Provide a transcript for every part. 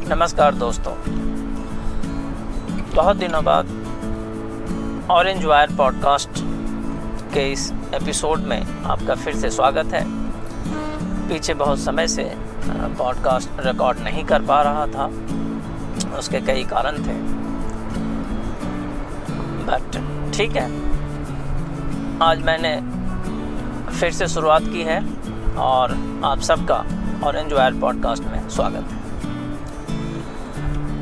नमस्कार दोस्तों, बहुत दिनों बाद ऑरेंज वायर पॉडकास्ट के इस एपिसोड में आपका फिर से स्वागत है। पीछे बहुत समय से पॉडकास्ट रिकॉर्ड नहीं कर पा रहा था, उसके कई कारण थे, बट ठीक है, आज मैंने फिर से शुरुआत की है और आप सबका ऑरेंज वायर पॉडकास्ट में स्वागत है।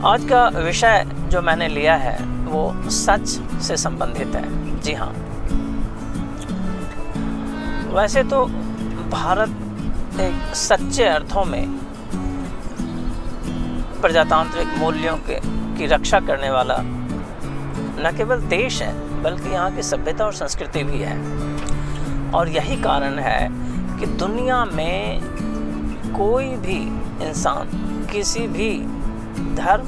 आज का विषय जो मैंने लिया है वो सच से संबंधित है। जी हाँ, वैसे तो भारत एक सच्चे अर्थों में प्रजातांत्रिक मूल्यों की रक्षा करने वाला न केवल देश है बल्कि यहाँ की सभ्यता और संस्कृति भी है। और यही कारण है कि दुनिया में कोई भी इंसान किसी भी धर्म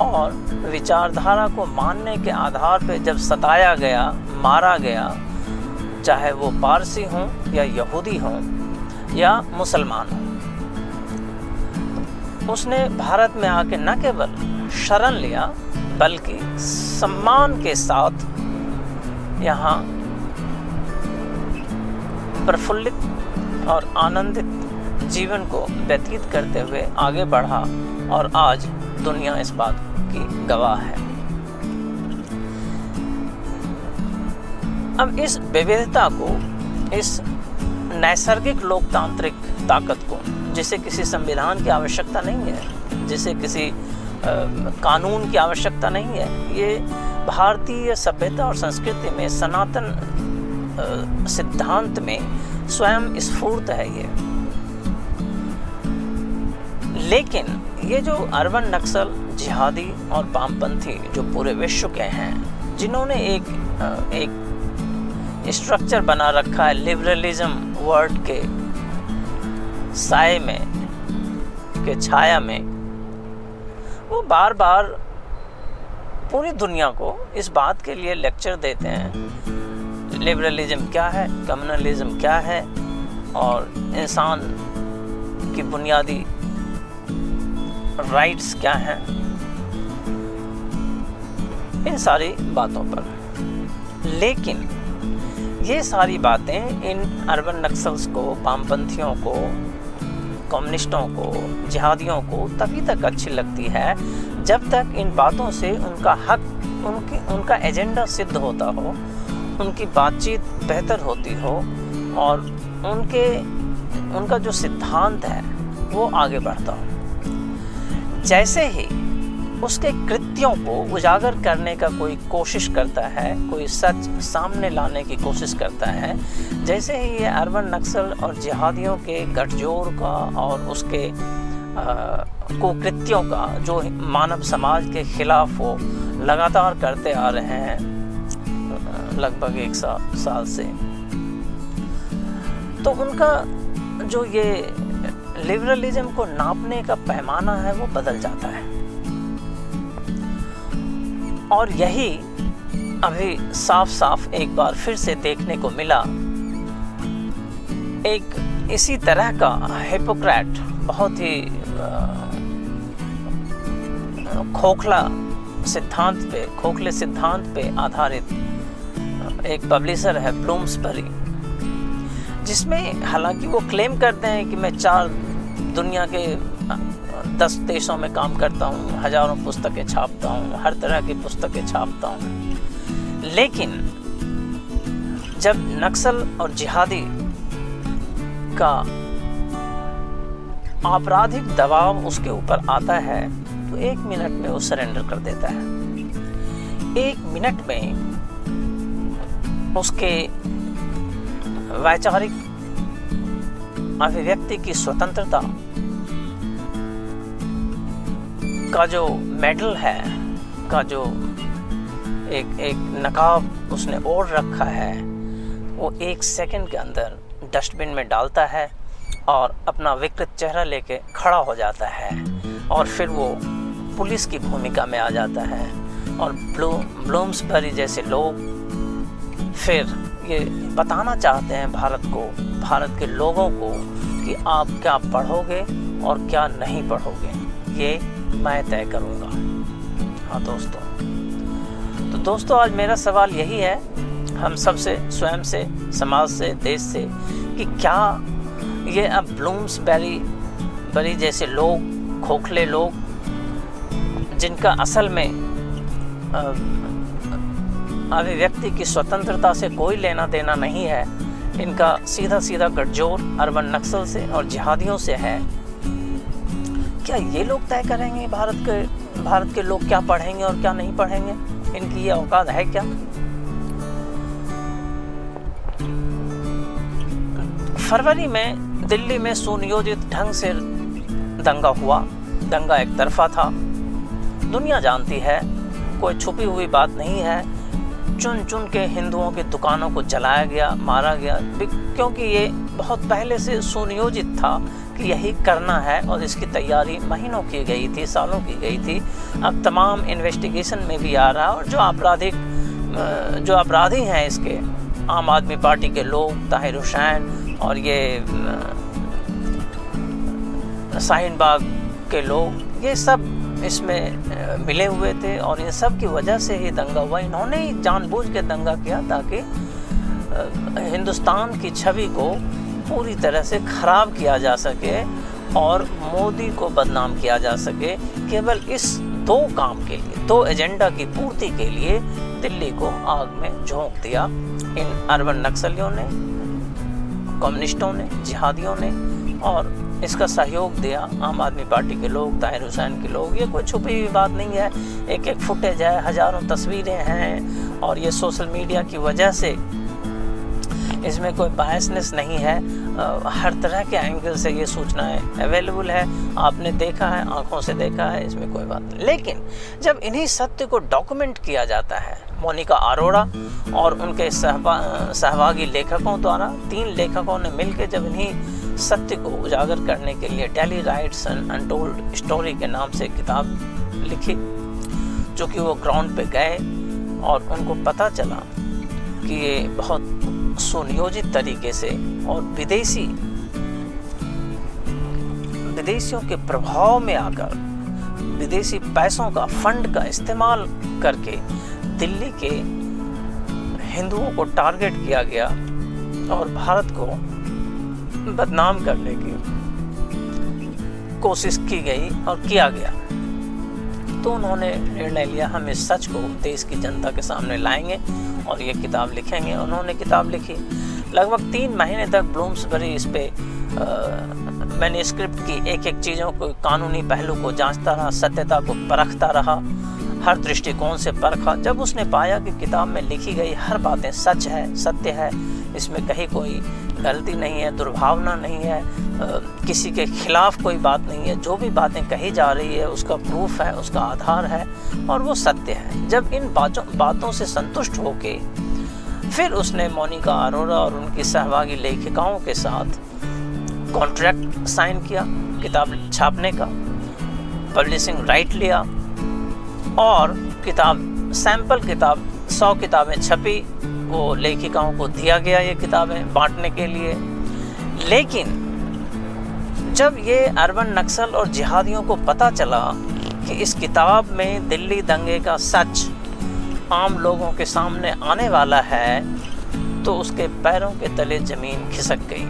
और विचारधारा को मानने के आधार पर जब सताया गया, मारा गया, चाहे वो पारसी हों या यहूदी हों या मुसलमान हों, उसने भारत में आके न केवल शरण लिया बल्कि सम्मान के साथ यहाँ प्रफुल्लित और आनंदित जीवन को व्यतीत करते हुए आगे बढ़ा और आज दुनिया इस बात की गवाह है। अब इस विविधता को, इस नैसर्गिक लोकतांत्रिक ताकत को, जिसे किसी संविधान की आवश्यकता नहीं है, जिसे किसी कानून की आवश्यकता नहीं है, ये भारतीय सभ्यता और संस्कृति में सनातन सिद्धांत में स्वयं स्फूर्त है ये। लेकिन ये जो अर्बन नक्सल, जिहादी और वामपंथी जो पूरे विश्व के हैं, जिन्होंने एक स्ट्रक्चर बना रखा है लिबरलिज्म वर्ड के साए में, के छाया में, वो बार बार पूरी दुनिया को इस बात के लिए लेक्चर देते हैं लिबरलिज्म क्या है, कम्युनलिज्म क्या है और इंसान की बुनियादी राइट्स क्या हैं, इन सारी बातों पर। लेकिन ये सारी बातें इन अर्बन नक्सल्स को, वामपंथियों को, कम्युनिस्टों को, जिहादियों को तभी तक अच्छी लगती है जब तक इन बातों से उनका हक, उनका एजेंडा सिद्ध होता हो, उनकी बातचीत बेहतर होती हो और उनका जो सिद्धांत है वो आगे बढ़ता हो। जैसे ही उसके कृत्यों को उजागर करने का कोई कोशिश करता है, कोई सच सामने लाने की कोशिश करता है, जैसे ही ये अर्बन नक्सल और जिहादियों के गठजोड़ का और उसके कुकृत्यों का जो मानव समाज के खिलाफ वो लगातार करते आ रहे हैं लगभग 1 साल से, तो उनका जो ये लिबरलिज्म को नापने का पैमाना है वो बदल जाता है। और यही अभी साफ साफ एक बार फिर से देखने को मिला। एक इसी तरह का हिपोक्रेट, बहुत ही खोखले सिद्धांत पे आधारित एक पब्लिशर है ब्लूम्सबरी, जिसमें हालांकि वो क्लेम करते हैं कि मैं दुनिया के 10 देशों में काम करता हूँ, हजारों पुस्तकें छापता हूँ, हर तरह की पुस्तकें छापता हूँ, लेकिन जब नक्सल और जिहादी का आपराधिक दबाव उसके ऊपर आता है तो 1 मिनट में वो सरेंडर कर देता है। 1 मिनट में उसके वैचारिक अभिव्यक्ति की स्वतंत्रता का जो मेडल है, का जो एक नकाब उसने ओढ़ रखा है, वो 1 सेकंड के अंदर डस्टबिन में डालता है और अपना विकृत चेहरा लेके खड़ा हो जाता है और फिर वो पुलिस की भूमिका में आ जाता है। और ब्लूम्सबरी जैसे लोग फिर ये बताना चाहते हैं भारत को, भारत के लोगों को कि आप क्या पढ़ोगे और क्या नहीं पढ़ोगे, ये मैं तय करूँगा। हाँ दोस्तों, तो दोस्तों आज मेरा सवाल यही है हम सब से, स्वयं से, समाज से, देश से, कि क्या ये अब ब्लूम्सबेरी जैसे लोग, खोखले लोग, जिनका असल में अभिव्यक्ति की स्वतंत्रता से कोई लेना देना नहीं है, इनका सीधा सीधा गठजोड़ अर्बन नक्सल से और जिहादियों से है, क्या ये लोग तय करेंगे भारत के लोग क्या पढ़ेंगे और क्या नहीं पढ़ेंगे? इनकी ये औकात है क्या? फरवरी में दिल्ली में सुनियोजित ढंग से दंगा हुआ। दंगा एक तरफा था, दुनिया जानती है, कोई छुपी हुई बात नहीं है। चुन चुन के हिंदुओं की दुकानों को जलाया गया, मारा गया, क्योंकि ये बहुत पहले से सुनियोजित था कि यही करना है और इसकी तैयारी महीनों की गई थी, सालों की गई थी। अब तमाम इन्वेस्टिगेशन में भी आ रहा है और जो अपराधी हैं इसके, आम आदमी पार्टी के लोग, ताहिर हुसैन और ये शाहीन बाग के लोग, ये सब इसमें मिले हुए थे और इन सब की वजह से ही दंगा हुआ। इन्होंने ही जानबूझ के दंगा किया ताकि हिंदुस्तान की छवि को पूरी तरह से ख़राब किया जा सके और मोदी को बदनाम किया जा सके। केवल इस दो काम के लिए, दो एजेंडा की पूर्ति के लिए दिल्ली को आग में झोंक दिया इन अर्बन नक्सलियों ने, कम्युनिस्टों ने, जिहादियों ने, और इसका सहयोग दिया आम आदमी पार्टी के लोग, ताहिर हुसैन के लोग। ये कोई छुपी हुई बात नहीं है, एक एक फुटेज है, हज़ारों तस्वीरें हैं और ये सोशल मीडिया की वजह से इसमें कोई बायसनेस नहीं है। हर तरह के एंगल से ये सूचनाएं अवेलेबल है, आपने देखा है, आंखों से देखा है, इसमें कोई बात नहीं। लेकिन जब इन्हीं सत्य को डॉक्यूमेंट किया जाता है, मोनिका अरोड़ा और उनके सहभागी लेखकों द्वारा, 3 लेखकों ने मिलकर जब इन्हीं सत्य को उजागर करने के लिए daily rights and untold story के नाम से किताब लिखी, जो कि वो ग्राउंड पे गए और उनको पता चला कि ये बहुत सुनियोजित तरीके से और विदेशियों के प्रभाव में आकर, विदेशी पैसों का, फंड का इस्तेमाल करके दिल्ली के हिंदुओं को टारगेट किया गया और भारत को बदनाम करने की कोशिश की गई और किया गया। तो उन्होंने निर्णय लिया, हम इस सच को देश की जनता के सामने लाएंगे और ये किताब लिखेंगे। उन्होंने किताब लिखी। लगभग 3 महीने तक ब्लूम्सबेरी इस पे मैन्युस्क्रिप्ट की एक एक चीज़ों को, कानूनी पहलू को जांचता रहा, सत्यता को परखता रहा, हर दृष्टिकोण से परखा। जब उसने पाया कि किताब में लिखी गई हर बातें सच है, सत्य है, इसमें कहीं कोई गलती नहीं है, दुर्भावना नहीं है, किसी के खिलाफ कोई बात नहीं है, जो भी बातें कही जा रही है उसका प्रूफ है, उसका आधार है और वो सत्य है। जब इन बातों से संतुष्ट होके फिर उसने मोनिका अरोड़ा और उनकी सहभागी लेखिकाओं के साथ कॉन्ट्रैक्ट साइन किया किताब छापने का, पब्लिशिंग राइट लिया और किताब, सैंपल किताब 100 किताबें छपी, वो लेखिकाओं को दिया गया ये किताबें बांटने के लिए। लेकिन जब ये अर्बन नक्सल और जिहादियों को पता चला कि इस किताब में दिल्ली दंगे का सच आम लोगों के सामने आने वाला है, तो उसके पैरों के तले ज़मीन खिसक गई।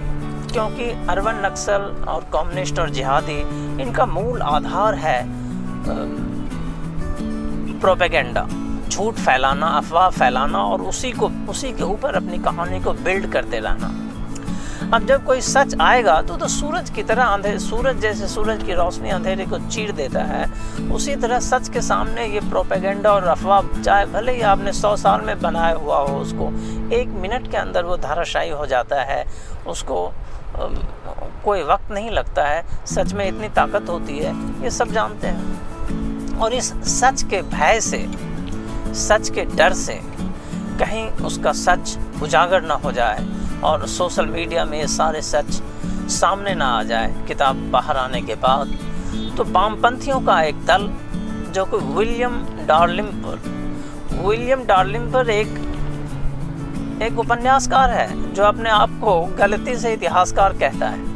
क्योंकि अर्बन नक्सल और कम्युनिस्ट और जिहादी, इनका मूल आधार है प्रोपेगेंडा, झूठ फैलाना, अफवाह फैलाना और उसी के ऊपर अपनी कहानी को बिल्ड करते रहना। अब जब कोई सच आएगा तो सूरज की तरह, सूरज जैसे सूरज की रोशनी अंधेरे को चीर देता है, उसी तरह सच के सामने ये प्रोपेगेंडा और अफवाह, चाहे भले ही आपने 100 साल में बनाया हुआ हो, उसको 1 मिनट के अंदर वो धाराशायी हो जाता है, उसको कोई वक्त नहीं लगता है। सच में इतनी ताकत होती है, ये सब जानते हैं। और इस सच के भय से, सच के डर से कहीं उसका सच उजागर ना हो जाए और सोशल मीडिया में ये सारे सच सामने ना आ जाए किताब बाहर आने के बाद, तो वामपंथियों का एक दल, जो कि विलियम डार्लिंपर एक उपन्यासकार है जो अपने आप को गलती से इतिहासकार कहता है।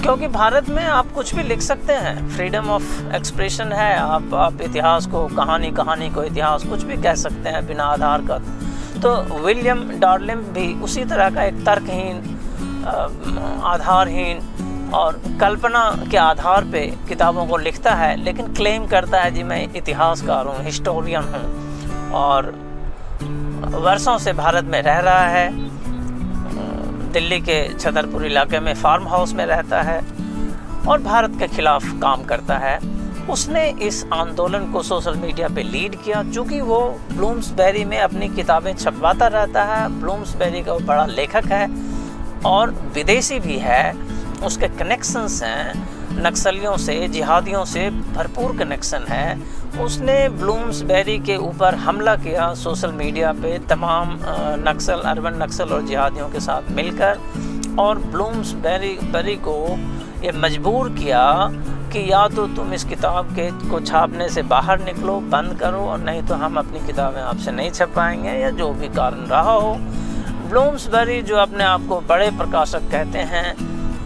क्योंकि भारत में आप कुछ भी लिख सकते हैं, फ्रीडम ऑफ एक्सप्रेशन है। आप इतिहास को, कहानी को इतिहास कुछ भी कह सकते हैं बिना आधार का। तो विलियम डार्लिम भी उसी तरह का एक तर्कहीन, आधारहीन और कल्पना के आधार पे किताबों को लिखता है, लेकिन क्लेम करता है जी मैं इतिहासकार हूँ, हिस्टोरियन हूँ, और वर्षों से भारत में रह रहा है। दिल्ली के छतरपुर इलाके में फार्म हाउस में रहता है और भारत के खिलाफ काम करता है। उसने इस आंदोलन को सोशल मीडिया पे लीड किया, चूँकि वो ब्लूम्सबेरी में अपनी किताबें छपवाता रहता है। ब्लूम्सबेरी का वो बड़ा लेखक है और विदेशी भी है, उसके कनेक्शंस हैं, नक्सलियों से, जिहादियों से भरपूर कनेक्शन है। उसने ब्लूम्सबेरी के ऊपर हमला किया सोशल मीडिया पे तमाम नक्सल, अर्बन नक्सल और जिहादियों के साथ मिलकर, और ब्लूम्सबेरी को ये मजबूर किया कि या तो तुम इस किताब को छापने से बाहर निकलो, बंद करो, और नहीं तो हम अपनी किताबें आपसे नहीं छपवाएंगे, या जो भी कारण रहा हो। ब्लूम्सबेरी जो अपने आप को बड़े प्रकाशक कहते हैं,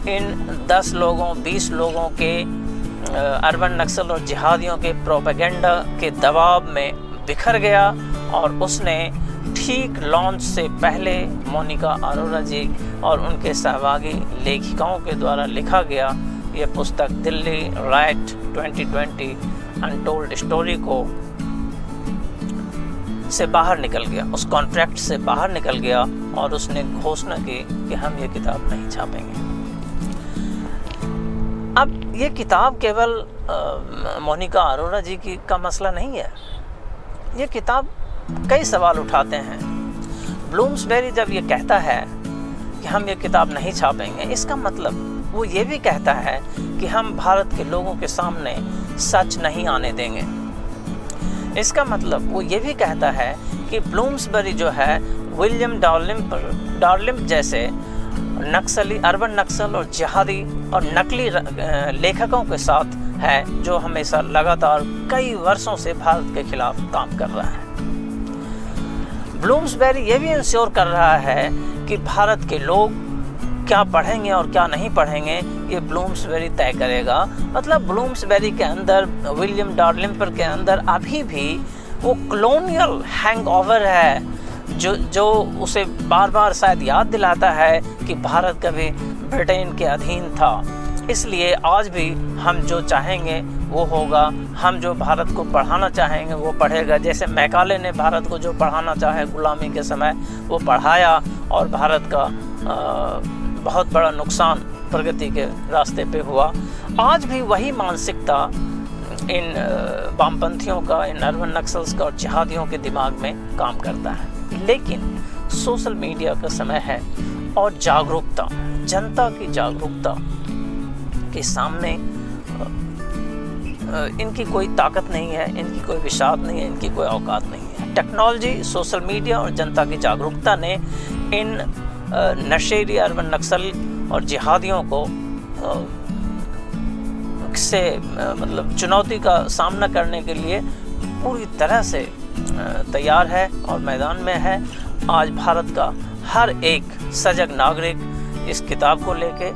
इन 10 लोगों 20 लोगों के अर्बन नक्सल और जिहादियों के प्रोपेगेंडा के दबाव में बिखर गया, और उसने ठीक लॉन्च से पहले मोनिका अरोरा जी और उनके सहभागी लेखिकाओं के द्वारा लिखा गया ये पुस्तक दिल्ली राइट 2020 अनटोल्ड स्टोरी को से बाहर निकल गया, उस कॉन्ट्रैक्ट से बाहर निकल गया, और उसने घोषणा की कि हम ये किताब नहीं छापेंगे। अब ये किताब केवल मोनिका अरोरा जी का मसला नहीं है। ये किताब कई सवाल उठाते हैं। ब्लूम्सबेरी जब ये कहता है कि हम ये किताब नहीं छापेंगे, इसका मतलब वो ये भी कहता है कि हम भारत के लोगों के सामने सच नहीं आने देंगे। इसका मतलब वो ये भी कहता है कि ब्लूम्सबेरी जो है विलियम डार्लिम जैसे नक्सली, अर्बन नक्सल और जिहादी और नकली लेखकों के साथ है, जो हमेशा लगातार कई वर्षों से भारत के खिलाफ काम कर रहा है। ब्लूम्सबेरी ये भी इंश्योर कर रहा है कि भारत के लोग क्या पढ़ेंगे और क्या नहीं पढ़ेंगे, ये ब्लूम्सबेरी तय करेगा। मतलब ब्लूम्सबेरी के अंदर, विलियम डार्लिम के अंदर अभी भी वो कॉलोनियल हैंगओवर है, जो उसे बार बार शायद याद दिलाता है कि भारत कभी ब्रिटेन के अधीन था। इसलिए आज भी हम जो चाहेंगे वो होगा, हम जो भारत को पढ़ाना चाहेंगे वो पढ़ेगा। जैसे मैकाले ने भारत को जो पढ़ाना चाहे गुलामी के समय वो पढ़ाया, और भारत का बहुत बड़ा नुकसान प्रगति के रास्ते पे हुआ। आज भी वही मानसिकता इन वामपंथियों का, इन अर्बन नक्सल्स का और जिहादियों के दिमाग में काम करता है। लेकिन सोशल मीडिया का समय है और जागरूकता, जनता की जागरूकता के सामने इनकी कोई ताकत नहीं है, इनकी कोई विशाद नहीं है, इनकी कोई औकात नहीं है। टेक्नोलॉजी, सोशल मीडिया और जनता की जागरूकता ने इन नशेड़ी अर्बन नक्सल और जिहादियों को से मतलब चुनौती का सामना करने के लिए पूरी तरह से तैयार है और मैदान में है। आज भारत का हर एक सजग नागरिक इस किताब को लेके,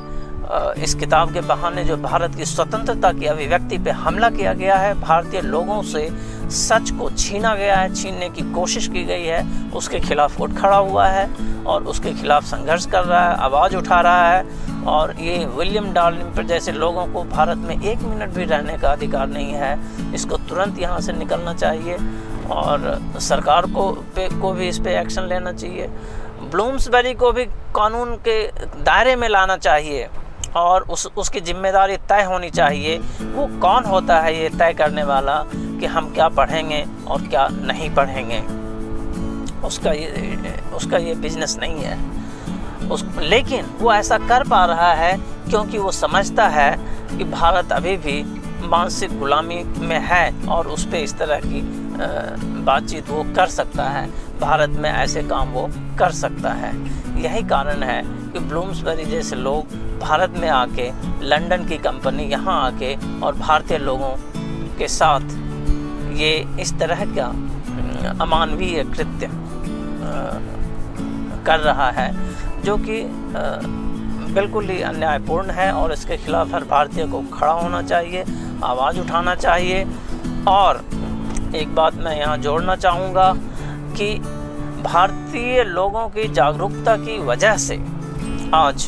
इस किताब के बहाने जो भारत की स्वतंत्रता की अभिव्यक्ति पे हमला किया गया है, भारतीय लोगों से सच को छीना गया है, छीनने की कोशिश की गई है, उसके खिलाफ उठ खड़ा हुआ है और उसके खिलाफ संघर्ष कर रहा है, आवाज़ उठा रहा है। और ये विलियम डार्लिम पर जैसे लोगों को भारत में 1 मिनट भी रहने का अधिकार नहीं है। इसको तुरंत यहाँ से निकलना चाहिए और सरकार को भी इस पे एक्शन लेना चाहिए। ब्लूम्सबेरी को भी कानून के दायरे में लाना चाहिए और उसकी जिम्मेदारी तय होनी चाहिए। वो कौन होता है ये तय करने वाला कि हम क्या पढ़ेंगे और क्या नहीं पढ़ेंगे? उसका ये बिजनेस नहीं है। लेकिन वो ऐसा कर पा रहा है क्योंकि वो समझता है कि भारत अभी भी मानसिक गुलामी में है और उस पर इस तरह की बातचीत वो कर सकता है, भारत में ऐसे काम वो कर सकता है। यही कारण है कि ब्लूम्सबेरी जैसे लोग भारत में आके, लंदन की कंपनी यहाँ आके और भारतीय लोगों के साथ ये इस तरह का अमानवीय कृत्य कर रहा है, जो कि बिल्कुल ही अन्यायपूर्ण है और इसके खिलाफ हर भारतीय को खड़ा होना चाहिए, आवाज़ उठाना चाहिए। और एक बात मैं यहाँ जोड़ना चाहूँगा कि भारतीय लोगों की जागरूकता की वजह से आज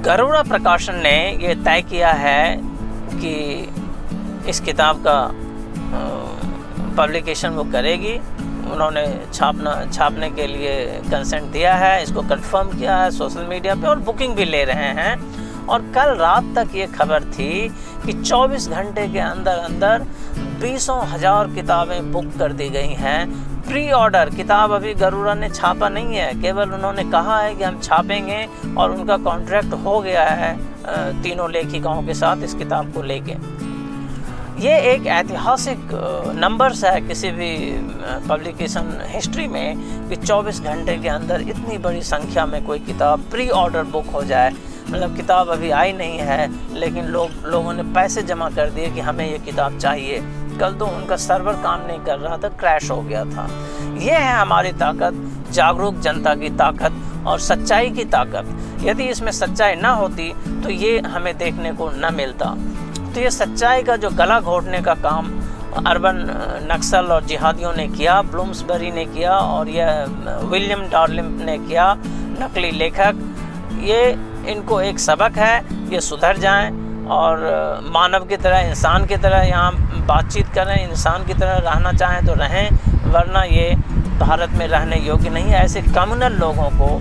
गरुड़ा प्रकाशन ने ये तय किया है कि इस किताब का पब्लिकेशन वो करेगी। उन्होंने छापने के लिए कंसेंट दिया है, इसको कंफर्म किया है सोशल मीडिया पे और बुकिंग भी ले रहे हैं। और कल रात तक ये खबर थी कि 24 घंटे के अंदर अंदर 20,000 किताबें बुक कर दी गई हैं। प्री ऑर्डर किताब अभी गरुड़ा ने छापा नहीं है, केवल उन्होंने कहा है कि हम छापेंगे और उनका कॉन्ट्रैक्ट हो गया है तीनों लेखिकाओं के साथ इस किताब को लेके। ये एक ऐतिहासिक नंबर्स है किसी भी पब्लिकेशन हिस्ट्री में कि 24 घंटे के अंदर इतनी बड़ी संख्या में कोई किताब प्री ऑर्डर बुक हो जाए। मतलब किताब अभी आई नहीं है लेकिन लोगों ने पैसे जमा कर दिए कि हमें ये किताब चाहिए। कल तो उनका सर्वर काम नहीं कर रहा था, क्रैश हो गया था। ये है हमारी ताकत, जागरूक जनता की ताकत और सच्चाई की ताकत। यदि इसमें सच्चाई ना होती तो ये हमें देखने को न मिलता। तो ये सच्चाई का जो गला घोटने का काम अर्बन नक्सल और जिहादियों ने किया, ब्लूम्सबरी ने किया और यह विलियम डार्लिंग ने किया, नकली लेखक, ये इनको एक सबक है। ये सुधर जाएं और मानव की तरह, इंसान की तरह यहाँ बातचीत करें, इंसान की तरह रहना चाहें तो रहें, वरना ये भारत में रहने योग्य नहीं है। ऐसे कम्युनल लोगों को,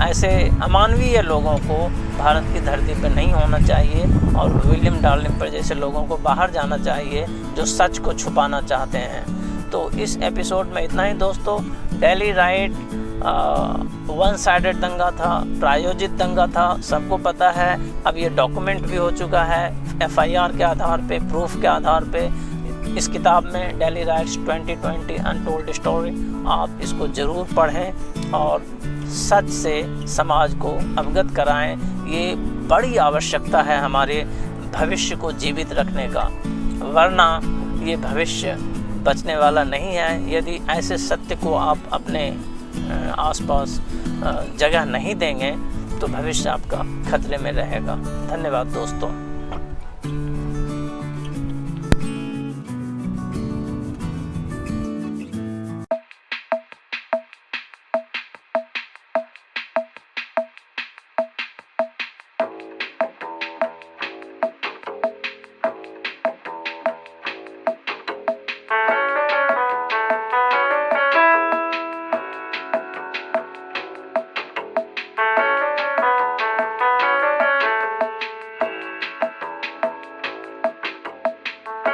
ऐसे अमानवीय लोगों को भारत की धरती पर नहीं होना चाहिए और विलियम डार्लिंग पर जैसे लोगों को बाहर जाना चाहिए जो सच को छुपाना चाहते हैं। तो इस एपिसोड में इतना ही दोस्तों। दिल्ली राइट वन साइडेड दंगा था, प्रायोजित दंगा था, सबको पता है। अब ये डॉक्यूमेंट भी हो चुका है FIR के आधार पे, प्रूफ के आधार पे। इस किताब में दिल्ली राइट्स 2020 अनटोल्ड स्टोरी, आप इसको ज़रूर पढ़ें और सच से समाज को अवगत कराएं। ये बड़ी आवश्यकता है हमारे भविष्य को जीवित रखने का, वरना ये भविष्य बचने वाला नहीं है। यदि ऐसे सत्य को आप अपने आसपास जगह नहीं देंगे तो भविष्य आपका खतरे में रहेगा। धन्यवाद दोस्तों।